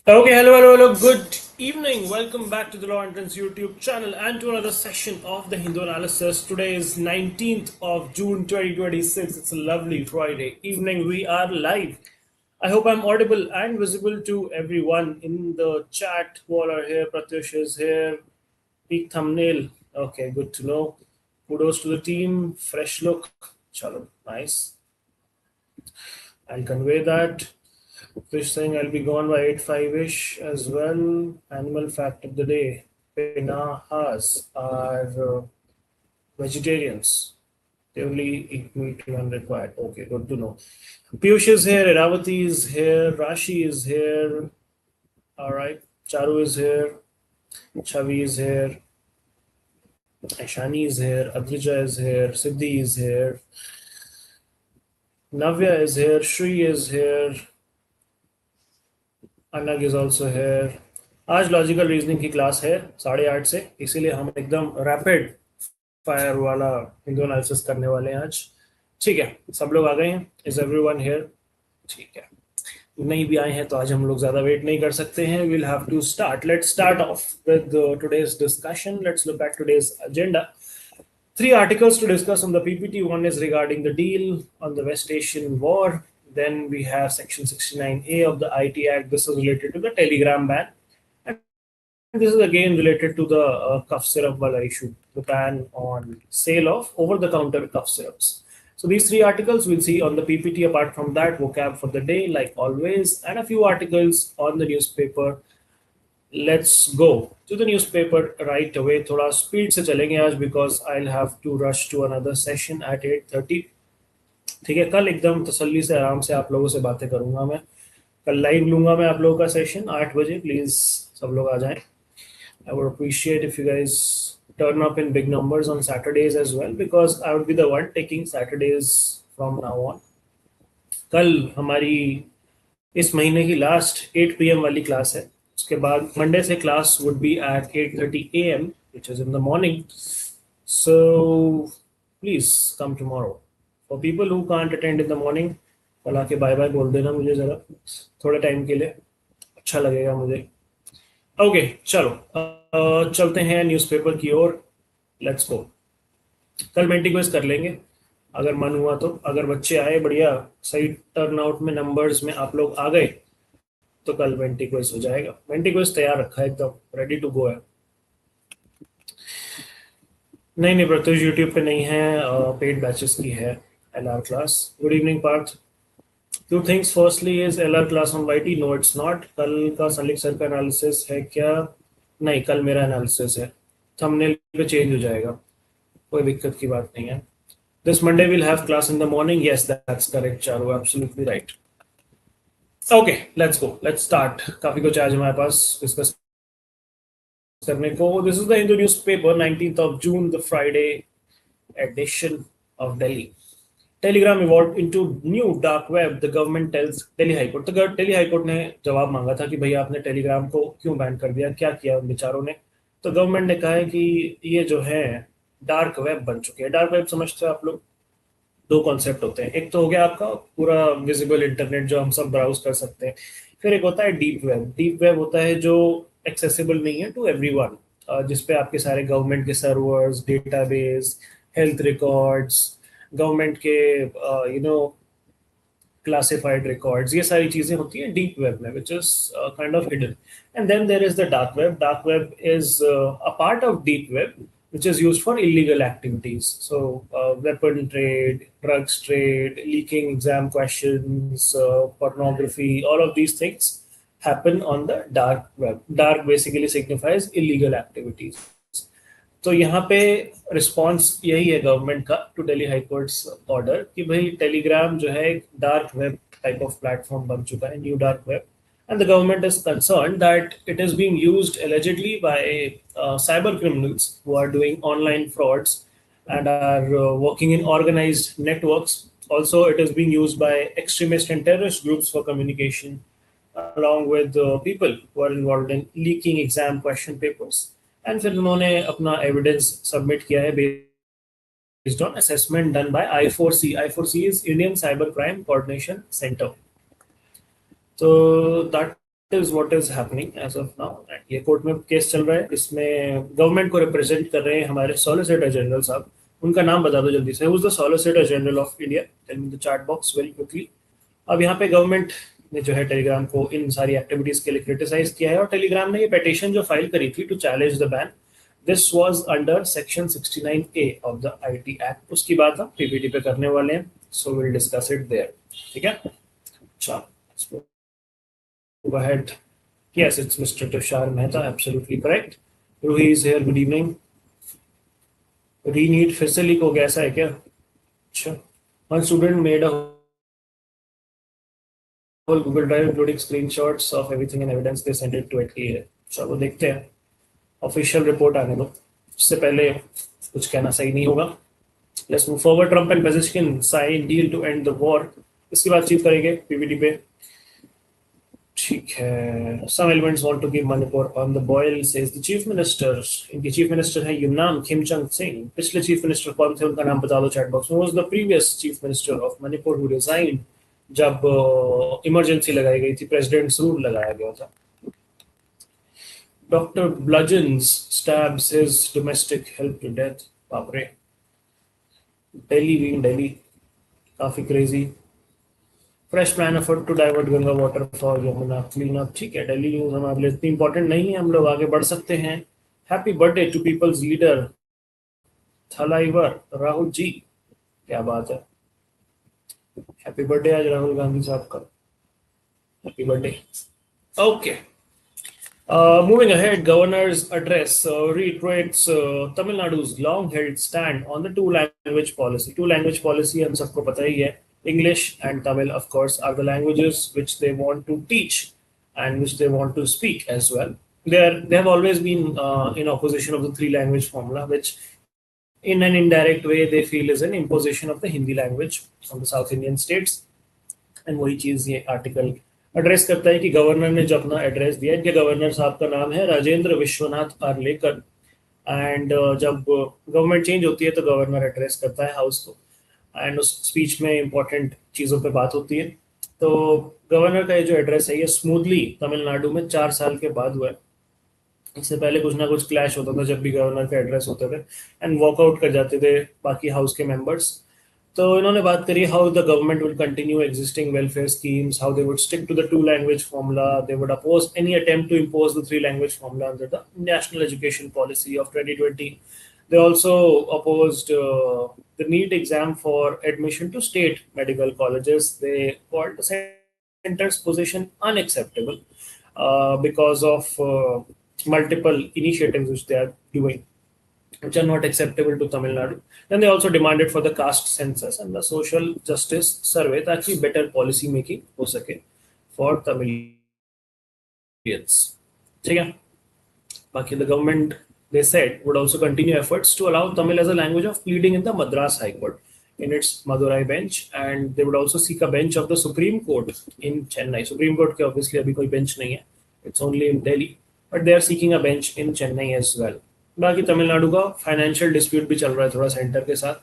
Okay, hello. Good evening. Welcome back to the Law Entrance YouTube channel and to another session of the Hindu analysis. Today is 19th of June 2026. It's a lovely Friday evening. We are live. I hope I'm audible and visible to everyone in the chat. Who all are here? Pratyush is here. Peak thumbnail. Okay, good to know. Kudos to the team. Fresh look. Chalo, nice. I'll convey that. Fish saying I'll be gone by 8:05ish as well. Animal fact of the day: Pinahas are vegetarians. They only eat meat when required. Okay, good to know. Piyush is here. Iravati is here. Rashi is here. All right. Charu is here. Chavi is here. Aishani is here. Adrija is here. Siddhi is here. Navya is here. Shri is here. Anag is also here. आज logical reasoning की class है 8:30 से, इसीलिए हम एकदम rapid fire वाला Hindu analysis करने वाले हैं आज. ठीक है, सब लोग आ गए हैं. Is everyone here? ठीक है, नहीं भी आए हैं तो आज हम लोग ज़्यादा वेट नहीं कर सकते हैं. Will have to start. Let's start off with today's discussion. Let's look at today's agenda. Three articles to discuss on the PPT. One is regarding the deal on the West Asian war. Then we have Section 69A of the IT Act. This is related to the Telegram ban. And this is again related to the cough syrup wala issue, the ban on sale of over-the-counter cough syrups. So these three articles we'll see on the PPT. Apart from that, vocab for the day, like always, and a few articles on the newspaper. Let's go to the newspaper right away. थोड़ा speed से चलेंगे आज because I'll have to rush to another session at 8:30. ठीक है, कल एकदम तसल्ली से आराम से आप लोगों से बातें करूंगा. मैं कल लाइव लूंगा मैं आप लोगों का सेशन 8 बजे. प्लीज सब लोग आ जाएं. I would appreciate if you guys turn up in big numbers on Saturdays as well because I would be the one taking Saturdays from now on. कल हमारी इस महीने की लास्ट 8 PM वाली क्लास है. उसके बाद मंडे से class would be at 8:30 AM, which is in the morning. So please come tomorrow. For people who can't attend in the morning, कल आके बाय बाय बोल देना मुझे ज़रा थोड़े टाइम के लिए, अच्छा लगेगा मुझे. ओके चलो चलते हैं न्यूज़पेपर की ओर. Let's go. कल मेंटी क्विज कर लेंगे अगर मन हुआ तो. अगर बच्चे आए बढ़िया, सही टर्नआउट में नंबर्स में आप लोग आ गए तो कल मेंटी क्विज हो जाएगा. मेंटी क्विज तैयार रखा है, एकदम रेडी टू गो है. नहीं प्रत्युष यूट्यूब पे नहीं है, पेड बैचेस की है LR class. Good evening Parth. Two things. Firstly is LR class on YT? No it's not. कल का सलीक सर का एनालिसिस है क्या? नहीं, कल मेरा एनालिसिस है. थंबनेल पे चेंज हो जाएगा, कोई दिक्कत की बात नहीं है. This Monday we'll have class in the morning. Yes, that's correct, Charu. Absolutely right. Okay, let's go. Let's start. काफी कुछ आज हमारे पास डिस्कस करने को. This is the Hindu newspaper, 19th of June, the Friday edition of Delhi. Telegram evolved into new dark web. The government tells Delhi High Court. तो Delhi High Court ने जवाब मांगा था कि भैया आपने टेलीग्राम को क्यों बैन कर दिया, क्या किया उन बेचारों ने. तो गवर्नमेंट ने कहा है कि ये जो है डार्क वेब बन चुके हैं. डार्क वेब समझते हो आप लोग? दो कॉन्सेप्ट होते हैं. एक तो हो गया आपका पूरा विजिबल इंटरनेट जो हम सब ब्राउज कर सकते हैं. फिर एक होता है डीप वेब. डीप वेब होता है जो एक्सेसिबल नहीं है टू एवरीवन, जिसपे आपके सारे गवर्नमेंट के servers, database, health records, government के क्लासिफाइड रिकॉर्ड्स, ये सारी चीजें होती हैं डीप वेब में, which is kind of hidden. And then there is the dark web. Dark web is a part of deep web which is used for illegal activities. So, weapon trade, drugs trade, leaking exam questions, pornography, all of these things happen on the dark web. Dark basically signifies illegal activities. तो यहाँ पे response यही है government का to Delhi high court's order कि भाई Telegram जो है एक dark web type of platform बन चुका है, new dark web. And the government is concerned that it is being used allegedly by cyber criminals who are doing online frauds and are working in organized networks. Also, it is being used by extremist and terrorist groups for communication, along with people who are involved in leaking exam question papers. And फिर उन्होंने अपना evidence submit किया है based on assessment done by I4C. I4C is Indian Cybercrime Coordination Center. So that is what is happening as of now. ये court में case चल रहा है, इसमें गवर्नमेंट को रिप्रेजेंट कर रहे हैं हमारे सॉलिसिटर जनरल साहब। उनका नाम बता दो जल्दी से, who is the solicitor general of India, tell me the chat box very quickly. अब यहाँ पे गवर्नमेंट ने जो है टेलीग्राम को इन सारी एक्टिविटीज के लिए क्रिटिसाइज किया है, और टेलीग्राम ने ये पिटीशन जो फाइल करी थी to challenge the ban, this was under section 69A of the IT act. उसकी बात हम पीपीटी पे करने वाले हैं, so will discuss it there. ठीक है, चलो go ahead. Yes, it's Mr. Tushar Mehta, absolutely correct. Ruhi is here, good evening. Re-need फिर से लीक हो गया, ऐसा है क्या? अच्छा, one student made a whole Google Drive including screenshots of everything and evidence, they sent it to ATA। चलो देखते हैं, ऑफिशियल रिपोर्ट आने दो, उससे पहले कुछ कहना सही नहीं होगा। Let's move forward. Trump and Pezeshkian sign deal to end the war, इसकी बातचीत करेंगे पीवीडी पे। ठीक है, some elements want to give Manipur on the boil, says the chief minister। इनके चीफ मिनिस्टर है यूमनाम खिमचंग सिंह। पिछले चीफ मिनिस्टर कौन थे, उनका नाम बता दो चैट बॉक्स में। Was the previous chief minister of Manipur who resigned जब इमरजेंसी लगाई गई थी, प्रेसिडेंट्स रूल लगाया गया था। Doctor bludgeons stabs his domestic help to death. बाप रे, दिल्ली बीइंग दिल्ली, काफी crazy. Fresh plan effort to divert Ganga water for Yamuna clean up. ठीक है, दिल्ली न्यूज हमारे लिए इतनी इंपॉर्टेंट नहीं है, हम लोग आगे बढ़ सकते हैं। Happy birthday to people's leader Thalaivar Rahul ji, क्या बात है, हैप्पी बर्थडे आज राहुल गांधी साहब का, happy birthday. Okay, moving ahead, governor's address reiterates Tamil Nadu's long-held stand on the two-language policy। Two-language policy हम सबको पता ही है, English and Tamil, of course, are the languages which they want to teach and which they want to speak as well. They have always been in opposition of the three-language formula, which in an indirect way they feel is an imposition of the Hindi language on the South Indian states। And वही चीज़ ये article address करता है कि governor ने जो अपना address दिया, इनके गवर्नर साहब का नाम है राजेंद्र विश्वनाथ आर्लेकर। एंड जब गवर्नमेंट चेंज होती है तो गवर्नर एड्रेस करता है हाउस को, एंड उस स्पीच में इंपॉर्टेंट चीज़ों पे बात होती है। तो गवर्नर का ये जो एड्रेस है, ये स्मूथली तमिलनाडु में 4 साल के बाद हुआ है। इससे पहले कुछ ना कुछ क्लैश होता था जब भी गवर्नर का एड्रेस होते थे, एंड वॉकआउट कर जाते थे बाकी हाउस के मेंबर्स। तो इन्होंने बात करी how the government will continue existing welfare schemes, how they would stick to the two language formula, they would oppose any attempt to impose the three language formula under the national education policy of 2020। They also opposed the NEET exam for admission to state medical colleges. They called the center's position unacceptable because of multiple initiatives which they are doing, which are not acceptable to Tamil Nadu. Then they also demanded for the caste census and the social justice survey ताकि better policy making हो सके for Tamilians। ठीक है, बाकी the government, they said, would also continue efforts to allow Tamil as a language of pleading in the Madras High Court in its Madurai bench, and they would also seek a bench of the Supreme Court in Chennai। Supreme Court के obviously अभी कोई bench नहीं है, it's only in Delhi, but they are seeking a bench in Chennai as well। बाकी तमिलनाडु का financial dispute भी चल रहा है थोड़ा सेंटर के साथ,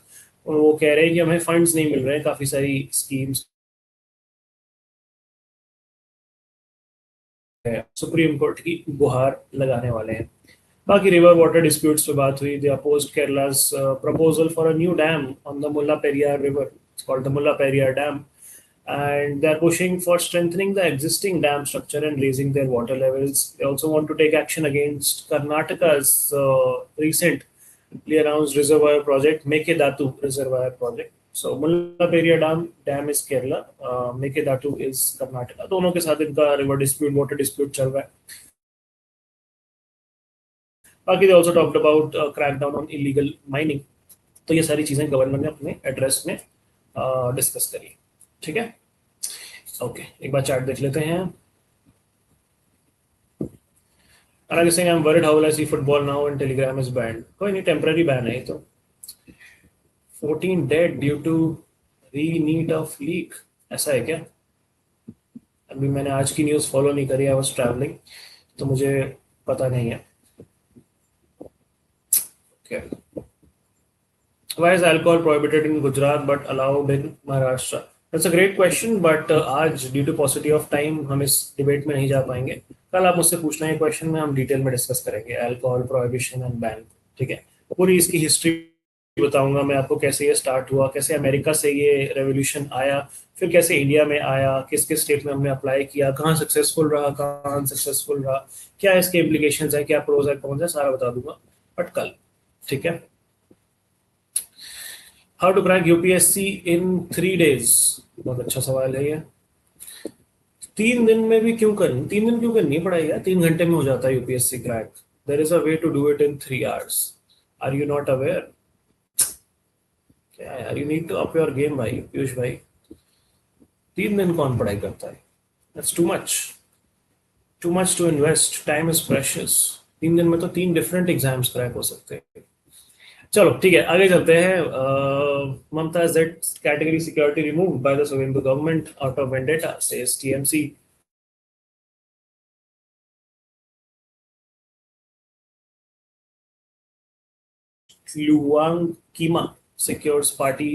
और वो कह रहे हैं कि हमें फंड्स नहीं मिल रहे हैं, काफी सारी स्कीम्स है, सुप्रीम कोर्ट की गुहार लगाने वाले हैं। बाकी रिवर वाटर डिस्प्यूट्स पे बात हुई। दे opposed केरला's proposal for a new dam on the Mulla Periyar river, it's called the Mulla Periyar Dam, and they are pushing for strengthening the existing dam structure and raising their water levels। They also want to take action against Karnataka's recently announced reservoir project, Mekedatu reservoir project। So Mulla Periyar dam is Kerala, Mekedatu is Karnataka। दोनों के साथ इनका river dispute, water dispute चल रहा है। बाकी they also talked about crackdown on illegal mining। तो ये सारी चीजें गवर्नर ने अपने एड्रेस में डिस्कस करी। ठीक है, ओके, एक बार चैट देख लेते हैं। Anag saying I'm worried how will I see football now and Telegram is banned। कोई नहीं, टेम्पररी बैन है तो। 14 dead due to re-need of leak, ऐसा है क्या? अभी मैंने आज की न्यूज़ फॉलो नहीं करी, आई वाज ट्रैवलिंग, तो मुझे पता नहीं है। Why is alcohol prohibited in Gujarat but allowed in Maharashtra? That's a great question, but आज due to paucity of time हम इस डिबेट में नहीं जा पाएंगे। कल आप मुझसे पूछना है क्वेश्चन में, हम डिटेल में डिस्कस करेंगे अल्कोहल प्रोहिबिशन एंड बैन। ठीक है, पूरी इसकी हिस्ट्री बताऊंगा मैं आपको, कैसे ये स्टार्ट हुआ, कैसे अमेरिका से ये रेवोल्यूशन आया, फिर कैसे इंडिया में आया, किस किस स्टेट में हमने अप्लाई किया, कहाँ सक्सेसफुल रहा, कहाँ अनसक्सेसफुल रहा, क्या इसके इम्प्लीकेशंस है, क्या प्रोज है कौन है, सारा बता दूंगा बट कल। ठीक है, how to crack UPSC in 3 days, बहुत अच्छा सवाल है ये। 3 दिन में भी क्यों करनी, 3 दिन क्यों करनी पड़ेगा, 3 घंटे में हो जाता है UPSC crack. There is a way to do it in 3 hours। Are you not aware? क्या यार, you need to up your game भाई, पीयूष भाई। 3 दिन कौन पढ़ाई करता है? That's too much to invest, time is precious. 3 दिन में तो 3 डिफरेंट एग्जाम्स क्रैक हो सकते हैं। चलो ठीक है, आगे चलते हैं। Mamata Z category security remove by the Suvendu government out of vendetta, says TMC. Luwang Keima secures party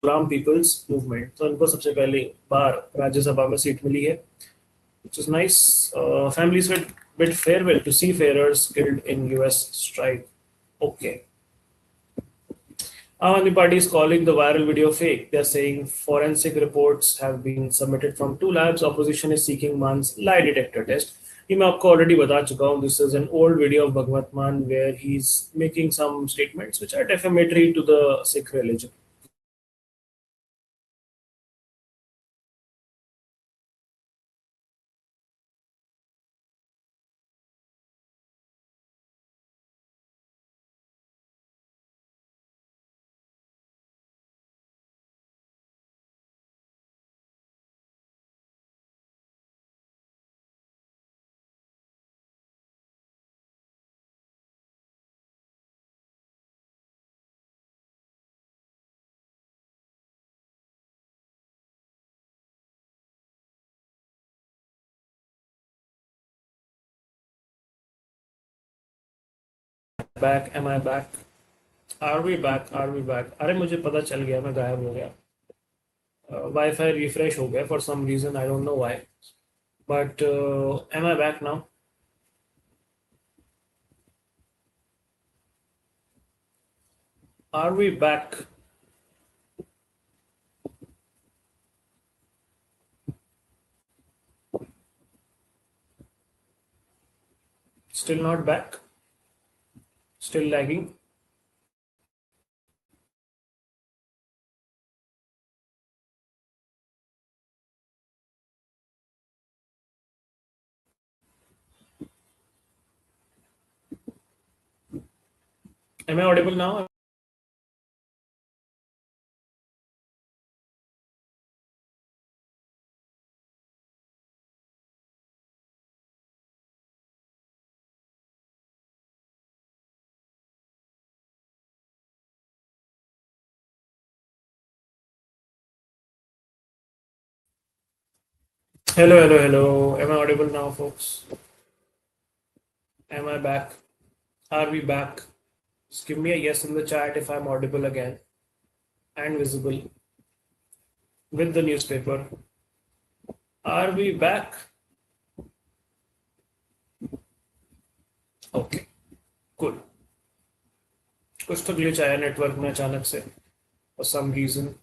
Ram people's movement, तो इनको सबसे पहले बार राज्यसभा में सीट मिली है, which is nice. Families with bid farewell to seafarers killed in US strike. Okay. Aam Aadmi Party is calling the viral video fake. They're saying forensic reports have been submitted from 2 labs. Opposition is seeking Man's lie detector test. ये मैं आपको already बता चुका हूँ. This is an old video of Bhagwat Mann where he's making some statements which are defamatory to the Sikh religion. Back, am I back? Are we back? Are we back? अरे मुझे पता चल गया, मैं गायब हो गया. वाईफाई रिफ्रेश हो गया for some reason, I don't know why. But am I back now? Are we back? Still not back? Still lagging? Am I audible now? Hello, hello, hello. Am I audible now, folks? Am I back? Are we back? Just give me a yes in the chat if I'm audible again and visible with the newspaper. Are we back? Okay, cool. कुछ तो glitch आया network में अचानक से for some reason.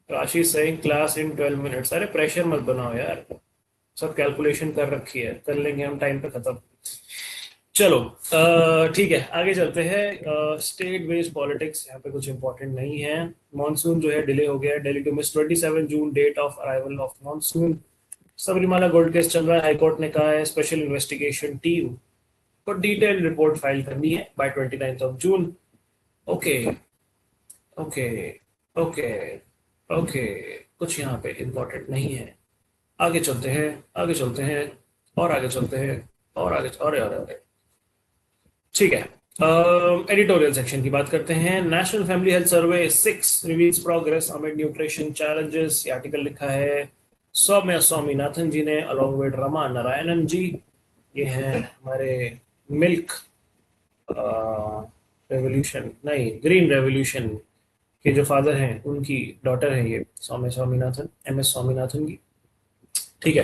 राशि saying class in 12 minutes. अरे pressure मत बनाओ यार, सब कैलकुलेशन कर रखी है, कर लेंगे हम टाइम पे खत्म. चलो ठीक है, आगे चलते हैं. स्टेट बेस्ड पॉलिटिक्स यहाँ पे कुछ इंपॉर्टेंट नहीं है. मॉनसून जो है डिले हो गया है. Delhi to miss 27 June date of arrival of monsoon. Sabarimala gold case चल रहा है. हाईकोर्ट ने कहा है स्पेशल इन्वेस्टिगेशन टीम को डिटेल रिपोर्ट फाइल करनी है by 29 June. Okay okay okay okay, कुछ यहाँ पे इंपॉर्टेंट नहीं है. आगे चलते हैं, आगे चलते हैं और आगे चलते हैं और आगे. अरे ठीक है, एडिटोरियल सेक्शन की बात करते हैं. National family health survey 6 reveals progress amid nutrition challenges. ये आर्टिकल लिखा है सौम्या स्वामीनाथन जी ने अलॉन्ग विद रमा नारायणन जी. ये हैं हमारे मिल्क रेवोल्यूशन, नहीं ग्रीन रेवोल्यूशन के जो फादर हैं उनकी डॉटर है ये स्वामीनाथन, MS स्वामीनाथन की। ठीक है,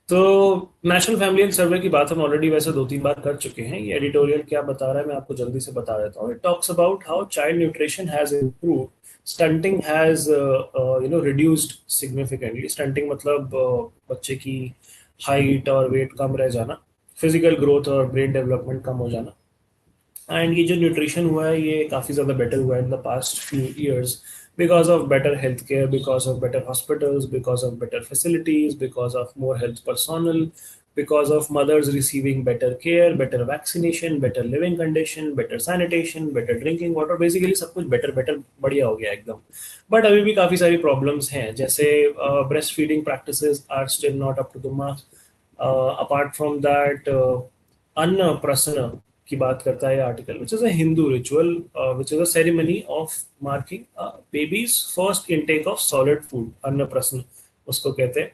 तो नेशनल फैमिली एंड सर्वे की बात हम ऑलरेडी वैसे 2-3 बार कर चुके हैं। ये एडिटोरियल क्या बता रहा है मैं आपको जल्दी से बता देता हूँ। It talks about how child nutrition has improve, stunting has reduced significantly. Stunting मतलब बच्चे की हाइट और वेट कम रह जाना, फिजिकल ग्रोथ और ब्रेन डेवलपमेंट कम हो जाना। एंड ये जो न्यूट्रिशन हुआ है ये काफ़ी ज़्यादा बेटर हुआ है in the past few years, because of better healthcare, because of better hospitals, because of better facilities, because of more health personnel, because of mothers receiving better care, better vaccination, better living condition, better sanitation, better drinking water, basically सब कुछ better better बढ़िया हो गया एकदम। But अभी भी काफ़ी सारी प्रॉब्लम्स हैं, जैसे breast feeding practices are still not up to the mark. Apart from that, अन्न प्रसन की बात करता है article, which is a Hindu ritual, which is a ceremony of marking babies first intake of solid food, अन्न प्रसन उसको कहते हैं।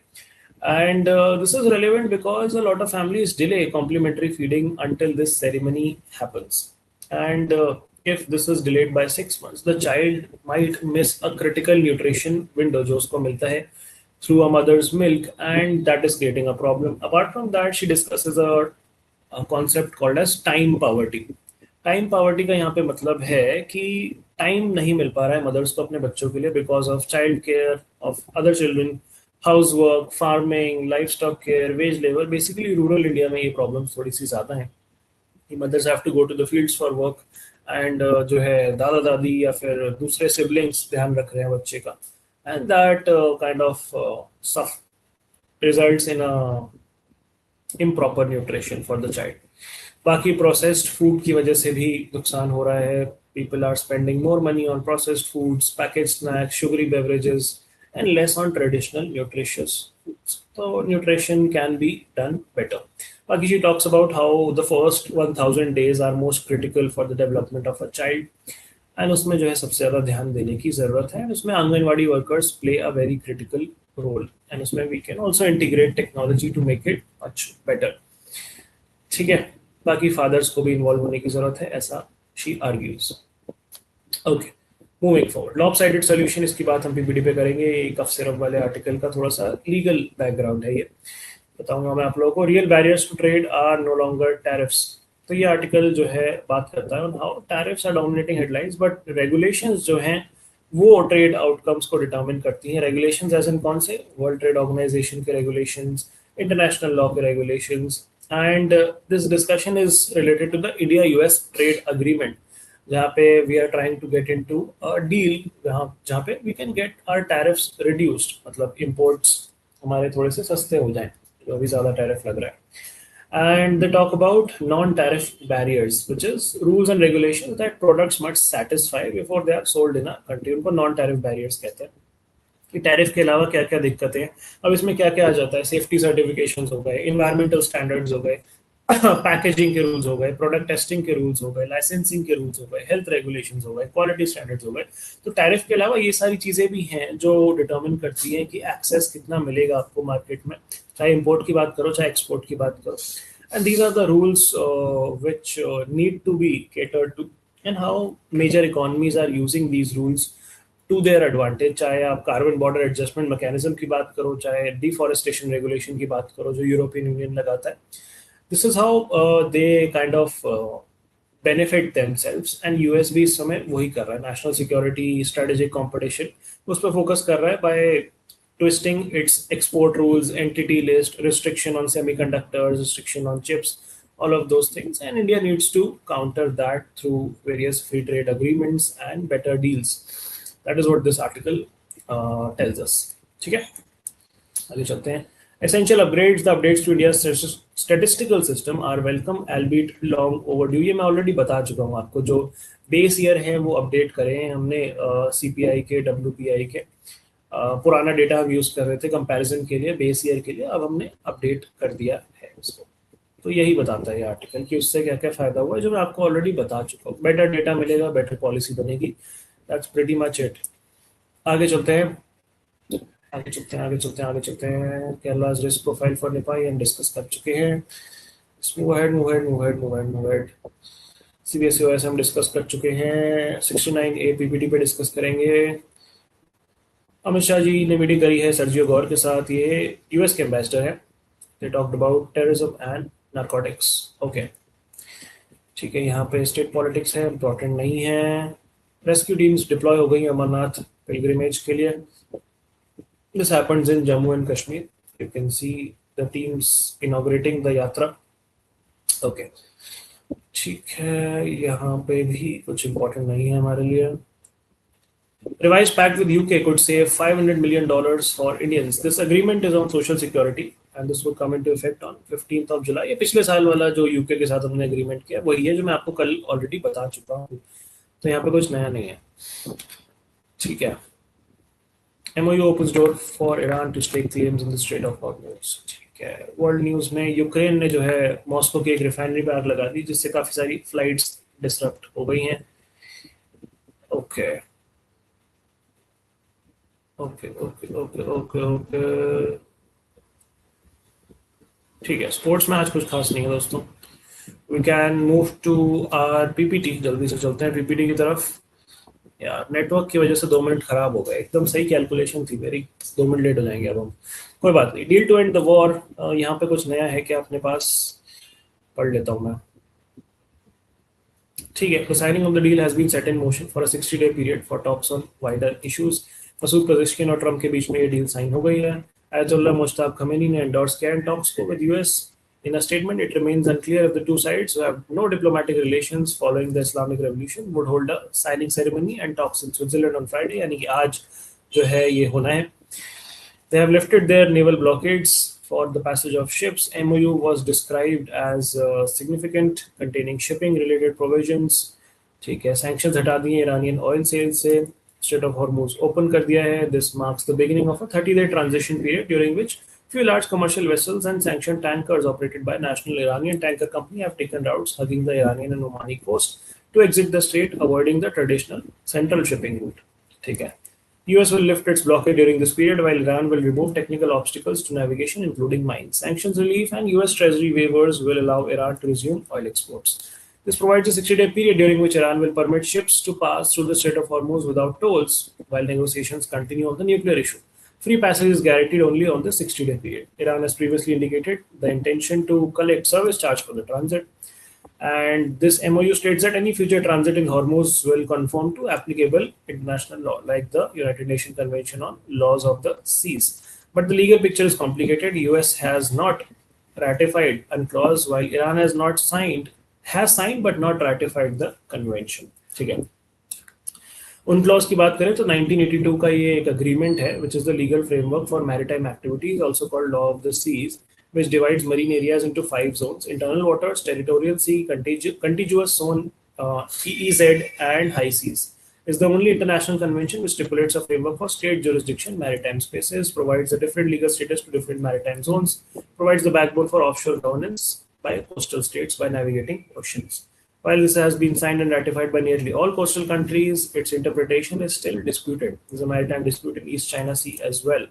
And this is relevant because a lot of families delay complementary feeding until this ceremony happens. And if this is delayed by 6 months, the child might miss a critical nutrition window जो उसको मिलता है through a mother's milk, and that is creating a problem. Apart from that, she discusses a concept called as time poverty. Time poverty का यहाँ पे मतलब है कि टाइम नहीं मिल पा रहा है मदर्स को अपने बच्चों के लिए because of child care of other children, house work, farming, livestock care, wage labour. Basically rural India में ये प्रॉब्लम थोड़ी सी ज़्यादा है कि mothers have to go to the fields for work, and जो है दादा दादी या फिर दूसरे सिबलिंग्स ध्यान रख रहे हैं बच्चे का, and that kind of stuff results in improper nutrition for the child. बाकी प्रोसेस्ड फूड की वजह से भी नुकसान हो रहा है। People are spending more money on processed foods, package snacks, sugary beverages and less on traditional nutritious foods. तो nutrition can be done better. बाकी she talks about how the first 1000 days are most critical for the development of a child, and उसमें जो है सबसे ज़्यादा ध्यान देने की ज़रूरत है। उसमें anganwadi workers play a very critical role, and उसमें we can also integrate technology to make it much better. ठीक है, बाकी फादर्स को भी इन्वॉल्व होने की जरूरत है, ऐसा she argues. Okay, moving forward, lopsided solution, इसकी बात हम पीपीटी पे करेंगे। ये कफ सिरप वाले आर्टिकल का थोड़ा सा लीगल बैकग्राउंड है, ये बताऊंगा मैं आप लोगों को। Real barriers to trade are no longer tariffs. तो ये आर्टिकल जो है बात करता है how tariffs are dominating headlines, but regulations जो हैं वो ट्रेड आउटकम्स को डिटरमिन करती हैं। रेगुलेशंस एज इन कौन से? वर्ल्ड ट्रेड ऑर्गेनाइजेशन के रेगुलेशंस, इंटरनेशनल लॉ के regulations. And this discussion is related to the India US trade agreement, जहाँ पे we are trying to get into a deal जहाँ पे we can get our tariffs reduced, मतलब imports हमारे थोड़े से सस्ते हो जाएं, जो अभी ज़्यादा टैरिफ लग रहा है। And they talk about non-tariff barriers, which is rules and regulations that products must satisfy before they are sold in a country. उनको non-tariff barriers कहते हैं कि टैरिफ के अलावा क्या क्या दिक्कतें हैं। अब इसमें क्या क्या आ जाता है? सेफ्टी सर्टिफिकेशंस हो गए, इन्वायरमेंटल स्टैंडर्ड्स हो गए, पैकेजिंग के रूल्स हो गए, प्रोडक्ट टेस्टिंग के रूल्स हो गए, लाइसेंसिंग के रूल्स हो गए, हेल्थ रेगुलेशंस हो गए, क्वालिटी स्टैंडर्ड्स हो गए। तो टैरिफ के अलावा ये सारी चीज़ें भी हैं जो डिटर्मिन करती हैं कि एक्सेस कितना मिलेगा आपको मार्केट में, चाहे इंपोर्ट की बात करो चाहे एक्सपोर्ट की बात करो। And these are the rules which need to be catered to, and how major economies are using these rules to their advantage। चाहे आप कार्बन बॉर्डर एडजस्टमेंट मैकेनिज्म की बात करो, चाहे डिफॉरेस्टेशन रेगुलेशन की बात करो जो यूरोपियन यूनियन लगाता है, this is how they kind of benefit themselves. And US भी इस समय वही कर रहा है, नेशनल सिक्योरिटी स्ट्रेटेजिक कॉम्पिटिशन उस पर फोकस कर रहा है bye twisting its export rules, entity list, restriction on semiconductors, restriction on chips, all of those things. And India needs to counter that through various free trade agreements and better deals. That is what this article tells us. ठीक है, आगे चलते हैं। Essential upgrades, the updates to India's statistical system are welcome, albeit long overdue. ये मैं already बता चुका हूँ आपको। जो बेस ईयर है वो अपडेट करें हमने CPI के, WPI के। पुराना डेटा हम यूज कर रहे थे कंपैरिजन के लिए, बेस ईयर के लिए, अब हमने अपडेट कर दिया है उसको। तो यही बताता है ये आर्टिकल कि उससे क्या क्या फायदा हुआ है, जो मैं आपको ऑलरेडी बता चुका हूँ। बेटर डेटा मिलेगा, बेटर पॉलिसी बनेगी, दैट्स प्रीटी मच इट। आगे चलते हैं, आगे चलते हैं, आगे चलते हैं, आगे चलते हैं। केरला's रिस्क प्रोफाइल फॉर निपाह हम डिस्कस कर चुके हैं। Move head, move head, move head, move head, move head. CBSE OS हम डिस्कस कर चुके हैं। 69A PPT पे डिस्कस करेंगे। अमित शाह जी ने मीटिंग करी है सर्जियो गौर के साथ, ये यूएस के एम्बेसडर है। They talked about terrorism and narcotics. Okay ठीक है, यहाँ पे स्टेट पॉलिटिक्स है, इम्पोर्टेंट नहीं है। रेस्क्यू टीम्स डिप्लॉय हो गई अमरनाथ पिलग्रिमेज के लिए। This happens in Jammu and Kashmir. You can see the teams inaugurating the यात्रा। ओके ठीक है, यहाँ पे भी कुछ इम्पोर्टेंट नहीं है हमारे लिए। Revised pact with UK could save $500 million for Indians. This agreement is on social security and this will come into effect on 15th of July. ये पिछले साल वाला जो यूके के साथ हमने एग्रीमेंट किया वही है जो मैं आपको कल ऑलरेडी बता चुका हूँ, तो यहाँ पे कुछ नया नहीं है। ठीक है, MOU opens door for Iran to stake claims in the Strait of Hormuz. ठीक है, वर्ल्ड न्यूज में यूक्रेन ने जो है मॉस्को की एक रिफाइनरी पे आग लगा दी जिससे काफी सारी फ्लाइट्स डिसरप्ट हो गई हैं। Okay okay okay okay okay okay ठीक है, स्पोर्ट्स में आज कुछ खास नहीं है दोस्तों। We can move to our PPT. जल्दी से चलते हैं पीपीटी की तरफ। यार नेटवर्क की वजह से 2 मिनट खराब हो गए, एकदम सही कैलकुलेशन थी मेरी, 2 मिनट लेट हो जाएंगे अब हम। कोई बात नहीं। Deal to end the war, यहाँ पे कुछ नया है क्या अपने पास? पढ़ लेता हूँ मैं। ठीक है, the signing of the deal has been set in motion for a 60-day period for talks on wider issues. Masood पजेश्किन और ट्रम्प के बीच में ये डील साइन हो गई है। अयतुल्लाह मुश्ताक खमेनी ने एंडोर्स किया इन टॉक्स को with US. In a statement, it remains unclear if the two sides, who have no diplomatic relations following the Islamic Revolution, would hold a signing ceremony and talks in Switzerland on Friday. यानी कि आज जो है ये होना है। They have lifted their naval blockades for the passage of ships. MOU was described as significant, containing shipping-related provisions. ठीक है, sanctions हटा दिए ईरानियन ऑयल सेल से। Strait of Hormuz open कर दिया है। This marks the beginning of a 30-day transition period during which few large commercial vessels and sanctioned tankers operated by National Iranian Tanker Company have taken routes hugging the Iranian and Omani coast to exit the strait, avoiding the traditional central shipping route. ठीक है, US will lift its blockade during this period, while Iran will remove technical obstacles to navigation, including mines. Sanctions relief and US Treasury waivers will allow Iran to resume oil exports. This provides a 60-day period during which Iran will permit ships to pass through the Strait of Hormuz without tolls, while negotiations continue on the nuclear issue. Free passage is guaranteed only on the 60-day period. Iran has previously indicated the intention to collect service charge for the transit. And this MOU states that any future transit in Hormuz will conform to applicable international law, like the United Nations Convention on Laws of the Seas. But the legal picture is complicated. US has not ratified UNCLOS, while Iran has signed but not ratified the convention. ठीक है, UNCLOS की बात करें तो 1982 का ये एक agreement है, which is the legal framework for maritime activities, also called Law of the Seas, which divides marine areas into 5 zones: internal waters, territorial sea, contiguous zone, EEZ, and high seas. Is the only international convention which stipulates a framework for state jurisdiction, maritime spaces, provides a different legal status to different maritime zones, provides the backbone for offshore governance by coastal states by navigating oceans. While this has been signed and ratified by nearly all coastal countries, its interpretation is still disputed. There is a maritime dispute in East China Sea as well.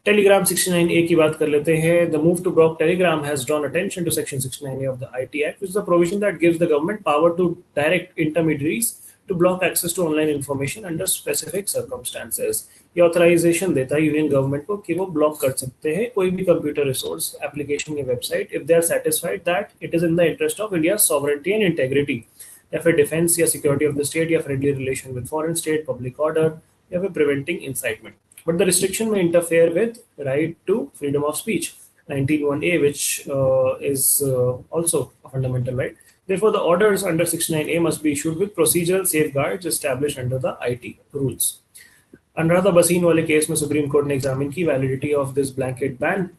Telegram 69A की बात कर लेते हैं। The move to block Telegram has drawn attention to Section 69A of the IT Act, which is a provision that gives the government power to direct intermediaries to block access to online information under specific circumstances. ये authorisation देता है union government को कि वो block कर सकते हैं कोई भी कंप्यूटर रिसोर्स, एप्लीकेशन या website if they are satisfied that it is in the interest of India sovereignty and integrity, या फिर डिफेंस या सिक्योरिटी ऑफ द स्टेट, या friendly relation with foreign state, public order, या फिर preventing incitement. But the restriction में interfere with right to freedom of speech 19(1)(a, which is also a fundamental right. Therefore, the orders under 69A must be issued with procedural safeguards established under the IT rules. Anuradha Bhasin wale case mein Supreme Court ne examine ki validity of this blanket ban,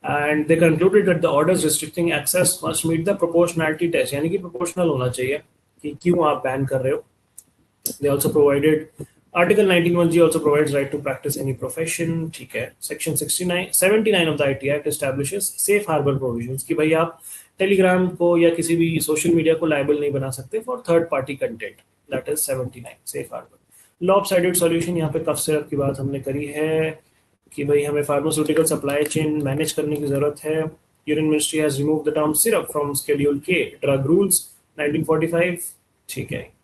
and they concluded that the orders restricting access must meet the proportionality test, यानी कि proportional होना चाहिए कि क्यों आप ban कर रहे हो. They also provided Article 19(1)(g) also provides right to practice any profession. ठीक है. Section 79 of the IT Act establishes safe harbor provisions कि भाई आप टेलीग्राम को या किसी भी सोशल मीडिया को लायबल नहीं बना सकते for third party content. That is 79 safe harbour. Lopsided solution, यहाँ पे कफ सिरप की बात हमने करी है कि भाई हमें फार्मास्यूटिकल सप्लाई चेन मैनेज करने की जरूरत है. Union ministry has removed the term syrup from schedule के ड्रग रूल्स. 1945, ठीक है।